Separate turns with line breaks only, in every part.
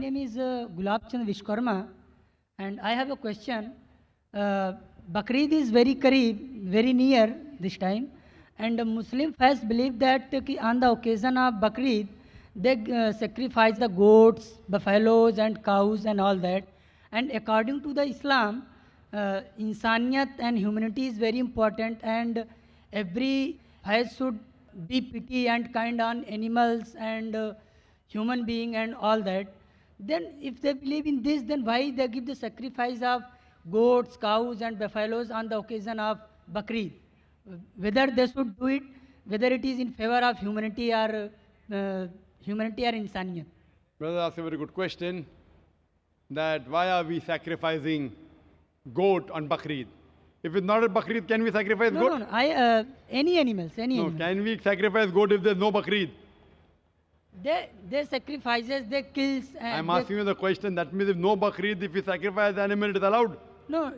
My name is Gulab Chand Vishkarma, and I have a question. Bakrid is very Kareeb, very near this time, and the Muslim faith believe that on the occasion of Bakrid, they sacrifice the goats, buffaloes, and cows, and all that. And according to the Islam, insaniyat and humanity is very important, and every faith should be pity and kind on animals and human being and all that. Then if they believe in this, then why they give the sacrifice of goats, cows and buffaloes on the occasion of Bakrid? Whether they should do it, whether it is in favor of humanity or insaniyat.
Brother asked a very good question, that why are we sacrificing goat on Bakrid? If it's not a Bakrid, can we sacrifice goat?
No. Any animals,
No, can we sacrifice goat if there's no Bakrid?
They sacrifices, they kills.
I'm asking you the question, that means if no Bakrid, if we sacrifice the animal, it is allowed?
No.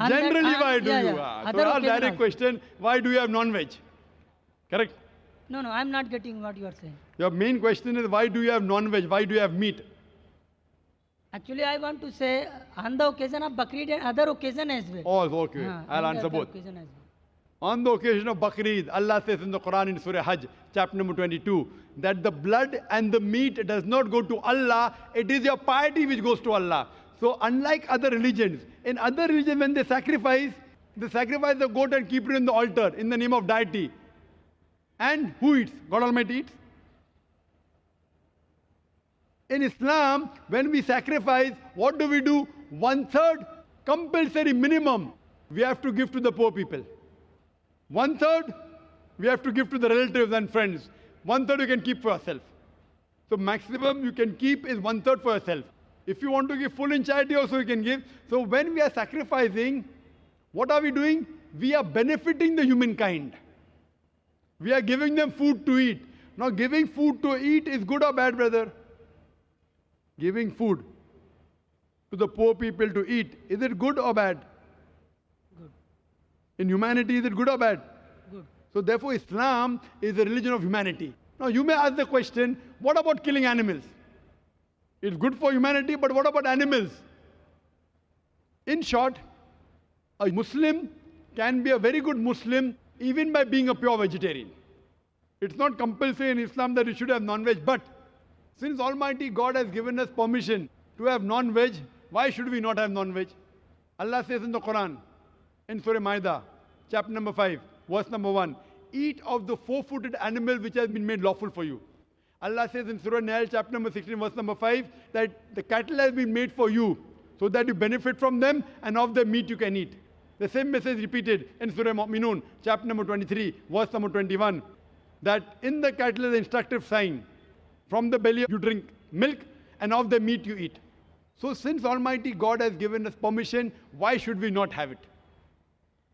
Generally, why do you? So our direct
also.
question, why do you have non-veg? Correct?
No, I'm not getting what you are saying.
Your main question is, why do you have non-veg? Why do you have meat?
Actually, I want to say on the occasion of Bakrid and other occasion as well.
Oh, okay. I'll
on the
answer
other
both.
occasion as well.
On the occasion of Bakrid, Allah says in the Quran in Surah Hajj, chapter number 22, that the blood and the meat does not go to Allah, it is your piety which goes to Allah. So unlike other religions, in other religions when they sacrifice the goat and keep it in the altar in the name of deity. And who eats? God Almighty eats. In Islam, when we sacrifice, what do we do? 1/3 compulsory minimum we have to give to the poor people. 1/3 we have to give to the relatives and friends. 1/3 you can keep for yourself. So maximum you can keep is 1/3 for yourself. If you want to give full in charity also you can give. So when we are sacrificing, what are we doing? We are benefiting the humankind. We are giving them food to eat. Now giving food to eat is good or bad, brother? Giving food to the poor people to eat, is it good or bad?
Good.
In humanity, is it good or bad?
Good.
So therefore Islam is a religion of humanity. Now you may ask the question, what about killing animals? It's good for humanity, but what about animals? In short, a Muslim can be a very good Muslim even by being a pure vegetarian. It's not compulsory in Islam that you should have non-veg, but since Almighty God has given us permission to have non-veg, why should we not have non-veg? Allah says in the Quran, in Surah Ma'idah, chapter number 5, verse number 1, eat of the four-footed animal which has been made lawful for you. Allah says in Surah Nahl, chapter number 16, verse number 5, that the cattle has been made for you, so that you benefit from them, and of their meat you can eat. The same message repeated in Surah Mu'minun, chapter number 23, verse number 21, that in the cattle is an instructive sign. From the belly you drink milk, and of the meat you eat. So since Almighty God has given us permission, why should we not have it?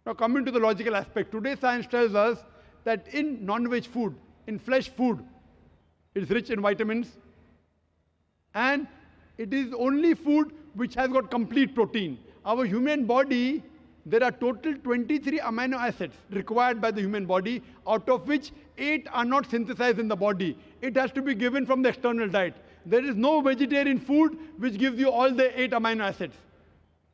Now coming to the logical aspect, today science tells us that in non-veg food, in flesh food, it is rich in vitamins, and it is only food which has got complete protein. Our human body, there are total 23 amino acids required by the human body, out of which 8 are not synthesized in the body. It has to be given from the external diet. There is no vegetarian food which gives you all the 8 amino acids.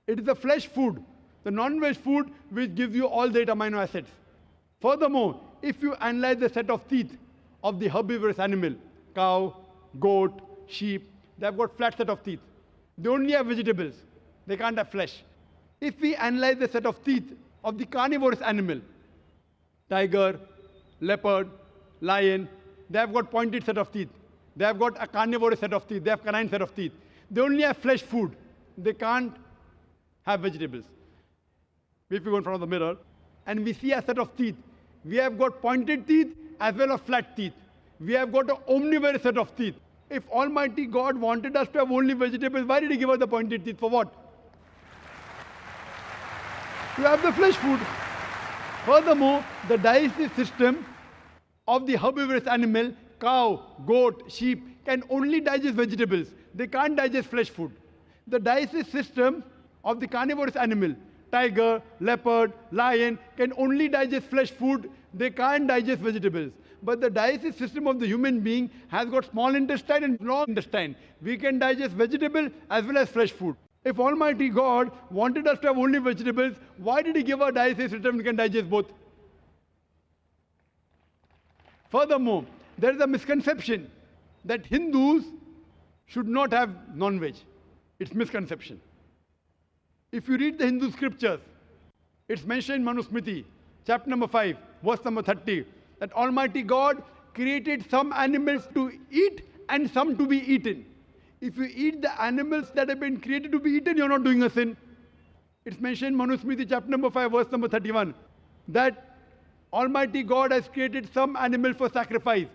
It is the flesh food, the non-veg food, which gives you all the 8 amino acids. Furthermore, if you analyze the set of teeth of the herbivorous animal, cow, goat, sheep, they have got flat set of teeth. They only have vegetables. They can't have flesh. If we analyze the set of teeth of the carnivorous animal, tiger, leopard, lion, they have got pointed set of teeth. They have got a carnivorous set of teeth. They have canine set of teeth. They only have flesh food. They can't have vegetables. If we go in front of the mirror and we see a set of teeth, we have got pointed teeth as well as flat teeth. We have got an omnivorous set of teeth. If Almighty God wanted us to have only vegetables, why did He give us the pointed teeth? For what? To have the flesh food. Furthermore, the digestive system of the herbivorous animal, cow, goat, sheep, can only digest vegetables. They can't digest flesh food. The digestive system of the carnivorous animal, tiger, leopard, lion, can only digest flesh food. They can't digest vegetables. But the digestive system of the human being has got small intestine and long intestine. We can digest vegetable as well as fresh food. If Almighty God wanted us to have only vegetables, why did He give our digestive system we can digest both? Furthermore, there is a misconception that Hindus should not have non-veg. It's misconception. If you read the Hindu scriptures, it's mentioned in Manusmriti, chapter number 5, verse number 30, that Almighty God created some animals to eat and some to be eaten. If you eat the animals that have been created to be eaten, you're not doing a sin. It's mentioned in Manusmriti, chapter number 5, verse number 31, that Almighty God has created some animal for sacrifice.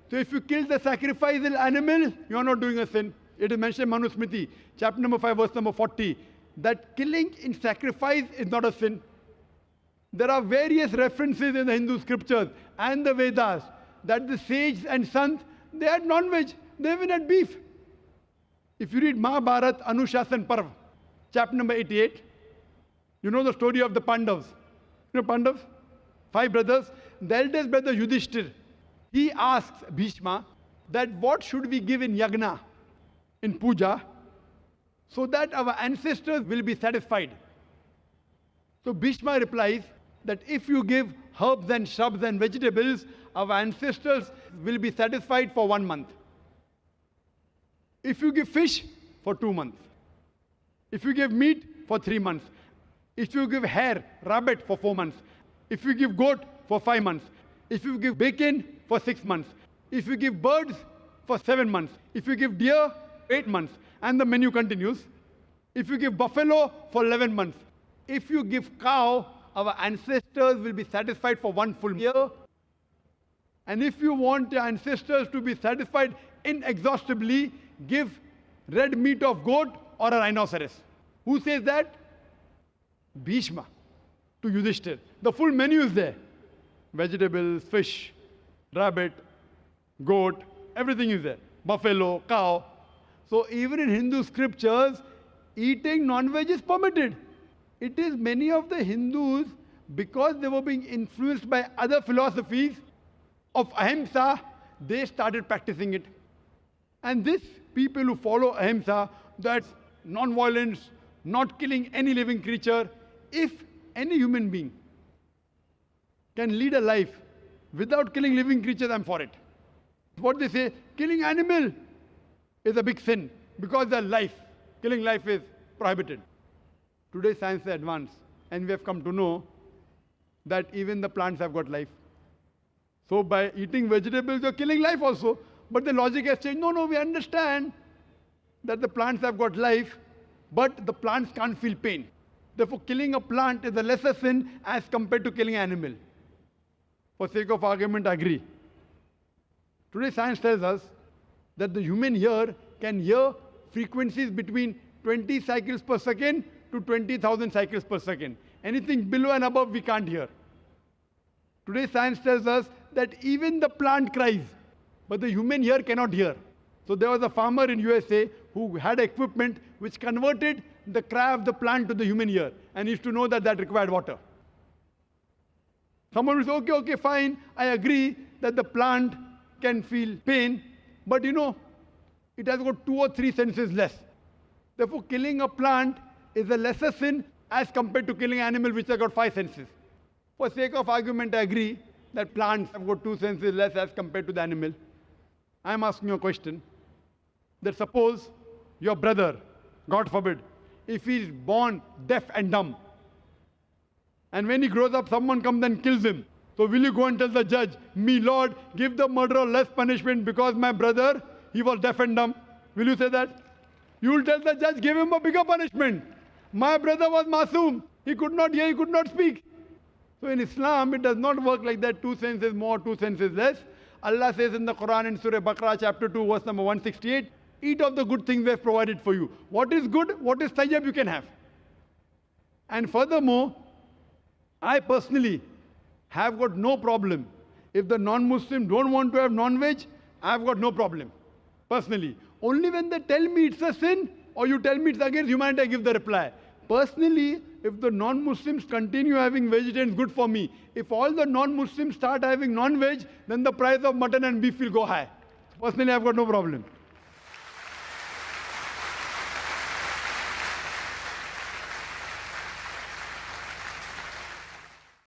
So if you kill the sacrificial animal, you're not doing a sin. It is mentioned in Manusmriti, chapter number 5, verse number 40, that killing in sacrifice is not a sin. There are various references in the Hindu scriptures and the Vedas that the sages and sons, they had non-veg, they even had beef. If you read Mahabharata Anushasan Parv, chapter number 88, you know the story of the Pandavas. You know Pandavas? 5 brothers. The eldest brother Yudhishthir, he asks Bhishma that what should we give in yagna, in puja, so that our ancestors will be satisfied. So Bhishma replies that if you give herbs and shrubs and vegetables, our ancestors will be satisfied for 1 month. If you give fish, for 2 months. If you give meat, for 3 months. If you give hare, rabbit, for 4 months. If you give goat, for 5 months. If you give bacon, for 6 months. If you give birds, for 7 months. If you give deer, 8 months. And the menu continues. If you give buffalo, for 11 months. If you give cow, our ancestors will be satisfied for 1 full year. And if you want your ancestors to be satisfied inexhaustibly, give red meat of goat or a rhinoceros. Who says that? Bhishma to Yudhishthir. The full menu is there. Vegetables, fish, rabbit, goat, everything is there. Buffalo, cow. So even in Hindu scriptures, eating non-veg is permitted. It is many of the Hindus, because they were being influenced by other philosophies of ahimsa, they started practicing it. And these people who follow ahimsa, that's non-violence, not killing any living creature, if any human being can lead a life without killing living creatures, I'm for it. What they say, killing animal is a big sin because they're life. Killing life is prohibited. Today science is advanced and we have come to know that even the plants have got life. So by eating vegetables, you're killing life also. But the logic has changed. No, we understand that the plants have got life, but the plants can't feel pain. Therefore, killing a plant is a lesser sin as compared to killing an animal. For sake of argument, I agree. Today science tells us that the human ear can hear frequencies between 20 cycles per second to 20,000 cycles per second. Anything below and above we can't hear. Today science tells us that even the plant cries, but the human ear cannot hear. So there was a farmer in USA who had equipment which converted the cry of the plant to the human ear, and he used to know that that required water. Someone will say, okay, fine, I agree that the plant can feel pain, but you know, it has got 2 or 3 senses less. Therefore, killing a plant is a lesser sin as compared to killing an animal which has got 5 senses. For sake of argument, I agree that plants have got 2 senses less as compared to the animal. I am asking you a question. That suppose your brother, God forbid, if he is born deaf and dumb, and when he grows up, someone comes and kills him. So will you go and tell the judge, me Lord, give the murderer less punishment because my brother, he was deaf and dumb? Will you say that? You will tell the judge, give him a bigger punishment. My brother was masoom. He could not hear, he could not speak. So in Islam, it does not work like that. 2 senses more, 2 senses less. Allah says in the Quran in Surah Baqarah chapter 2 verse number 168, eat of the good things we have provided for you. What is good, what is tayyib you can have. And furthermore, I personally have got no problem. If the non-Muslim don't want to have non-veg, I have got no problem. Personally. Only when they tell me it's a sin or you tell me it's against humanity, I give the reply. personally, if the non-Muslims continue having vegetarians, good for me. If all the non-Muslims start having non-veg, then the price of mutton and beef will go high. Personally, I've got no problem.